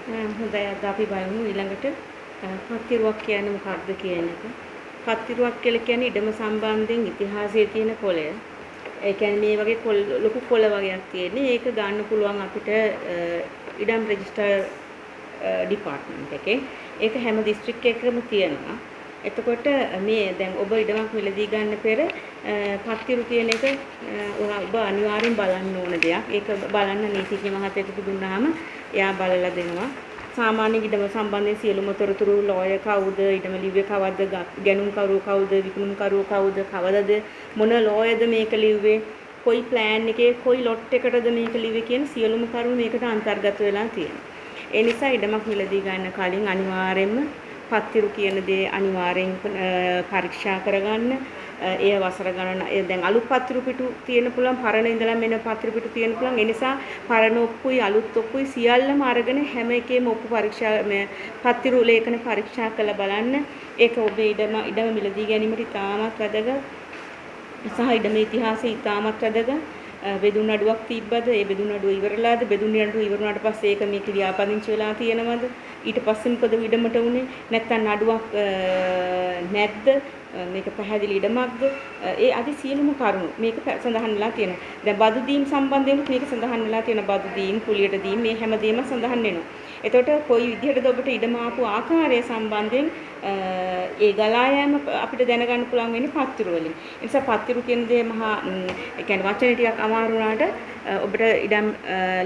හොඳයි අද අපි බලමු ඊළඟට පත්තිරුවක් කියන්නේ මොකක්ද කියන එක. පත්තිරුවක් කියලා කියන්නේ ඉඩම සම්බන්ධයෙන් ඉතිහාසයේ තියෙන කොළය. ඒ කියන්නේ මේ වගේ ලොකු කොළ වගේක් තියෙන්නේ. ඒක ගන්න පුළුවන් අපිට ඉඩම් රෙජිස්ටර් ඩිපාර්ට්මන්ට් එකේ. ඒක හැම දිස්ත්‍රික් එකකම තියෙනවා. එතකොට මේ දැන් ඔබ ඉඩමක් මිලදී ගන්න පෙර පත්තිරු කියන එක ඔබ අනිවාර්යෙන් බලන්න ඕන දෙයක්. ඒක බලන්න නීතිඥ මහත්තයෙකුට දුන්නාම එයා බලලා දෙනවා. සාමාන්‍ය ඉඩම සම්බන්ධයෙන් සියලුම තොරතුරු ලෝයර් කවුද, ඉඩම ලිව්වේ කවද්ද, ගැනුම් කරුවෝ කවුද, විකුණුම් කරුවෝ කවුද, කවදද, මොන ලෝයර්ද මේක ලිව්වේ, කොයි ප්ලෑන් එකේ කොයි ලොට් එකටද මේක ලිව්වේ කියන සියලුම කරුණු මේකට අන්තර්ගත වෙලා තියෙනවා. ඒ නිසා ඉඩමක් මිලදී ගන්න කලින් අනිවාර්යයෙන්ම පත්තිරු කියන දේ අනිවාර්යෙන් පරීක්ෂා කරගන්න. ඒ වසර ගණන දැන් අලුත් පත්තිරු පිටු තියෙන පුළුවන්, පරණ ඉඳලා මෙන්න පත්තිරු පිටු තියෙන පුළුවන්. ඒ නිසා පරණ ඔප්පුයි අලුත් ඔප්පුයි සියල්ලම අරගෙන හැම එකේම ඔප්පු පරීක්ෂා පත්තිරු ලේඛන පරීක්ෂා කරලා බලන්න. ඒක ඔබේ ඉඩම මිලදී ගැනීමට ඉතාමත් වැදගත්. සහ ඉඩම ඉතිහාසය ඉතාමත් වැදගත්. බෙදුම් නඩුවක් තිබ්බද? ඒ බෙදුම් නඩුව ඉවරලාද? බෙදුම් නඩුව ඉවර වුණාට පස්සේ ඒක මේක ලියාපදිංචි වෙලා තියෙනවද? ඊට පස්සේ මොකද ඉඩමට උනේ? නැත්නම් නඩුවක් නැද්ද? මේක පැහැදිලි ඉඩමක්ද? ඒ আদি සියලුම කරුණු මේක සඳහන් වෙලා තියෙනවා. දැන් බදු දීම් සම්බන්ධයෙන් මේක සඳහන් වෙලා තියෙනවා. බදු දීම්, කුලියට දීම් මේ හැමදේම සඳහන් වෙනවා. එතකොට කොයි විදිහටද ඔබට ඉඩම ආපු ආකාරය සම්බන්ධයෙන් ඒ ගලා යෑම අපිට දැනගන්න පුළුවන් වෙන්නේ පත්තිරු වලින්. ඒ නිසා පත්තිරු කියන දේ මහා ඒ කියන්නේ වචනේ ටිකක් අමාරු වුණාට ඔබට ඉඩම්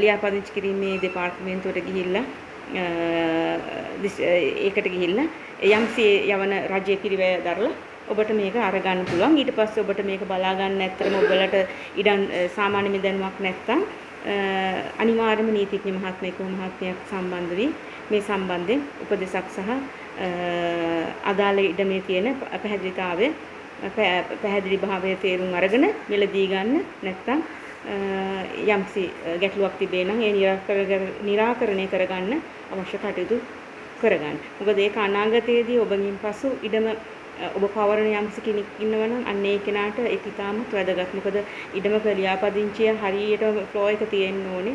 ලියාපදිංචි කිරීමේ දෙපාර්තමේන්තුවට ගිහිල්ලා ඒකට ගිහිල්ලා යම්සේ යවන රජයේ පිරිවැය දරලා ඔබට මේක අරගන්න පුළුවන්. ඊට පස්සේ ඔබට මේක බලා ගන්න ඇත්තටම ඔබලට ඉඩම් සාමාන්‍ය මිදැනුමක් නැත්තම් අනිවාර්යයෙන්ම නීතිඥ මහත්මයෙකු මහත්මයක් සම්බන්ධ වී මේ සම්බන්ධයෙන් උපදෙසක් සහ අදාළ ඉඩමේ තියෙන පැහැදිලි භාවය තේරුම් අරගෙන මිලදී ගන්න. නැත්තම් යම්සි ගැටලුවක් තිබේ නම් ඒ निराකරණය කරගන්න අවශ්‍ය කටයුතු කරගන්න. මොකද ඒක අනාගතයේදී ඔබගෙන් පසු ඉඩම ඔබ පවරන යම්සි කෙනෙක් ඉන්නවනම් අන්න ඒ කෙනාට ඒක ඉතාමත් වැදගත්. මොකද ඉඩමක ලියාපදිංචිය හරියට ෆ්ලෝ එක තියෙන්න ඕනේ.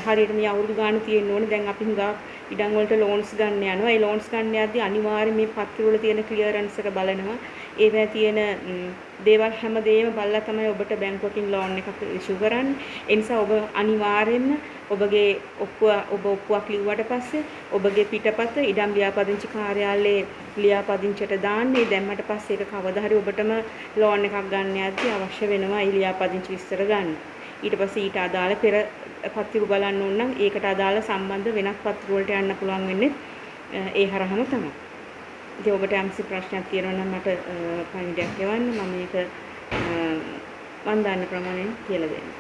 හරියට මේ අවුරුදු ගාන තියෙන්න ඕනේ. දැන් අපි හුඟා ඉඩම් වලට ලෝන්ස් ගන්න යනවා. ඒ ලෝන්ස් ගන්න යද්දී අනිවාර්යයෙන් මේ පත්තිරු වල තියෙන ක්ලියරන්ස් එක බලනවා. ඒවැ තියෙන දේවල් හැමදේම බලලා තමයි ඔබට බැංකුවකින් ලෝන් එකක් ඉෂුව කරන්නේ. ඒ නිසා ඔබ අනිවාර්යයෙන්ම ඔබගේ ඔප්පුවක් ලිව්වට පස්සේ ඔබගේ පිටපත ඉඩම් ලියාපදිංචි කාර්යාලයේ ලියාපදිංචියට දාන්නේ. දැම්මට පස්සේ ඒක කවදා හරි ඔබටම ලෝන් එකක් ගන්න යද්දී අවශ්‍ය වෙනවා ඒ ලියාපදිංචි විස්තර ගන්න. ඊට පස්සේ ඊට අදාළ පෙර පත්තිරු බලන්න ඕන නම් ඒකට අදාළ සම්බන්ධ වෙනත් පත්තිරු වලට යන්න පුළුවන් වෙන්නේ ඒ හරහාම තමයි. ඉතින් ඔබට යම්සි ප්‍රශ්නයක් තියෙනවා නම් මට පණිවිඩයක් එවන්න. මම මේක මන් දන්න ප්‍රමාණයෙන් කියලා දෙන්නම්.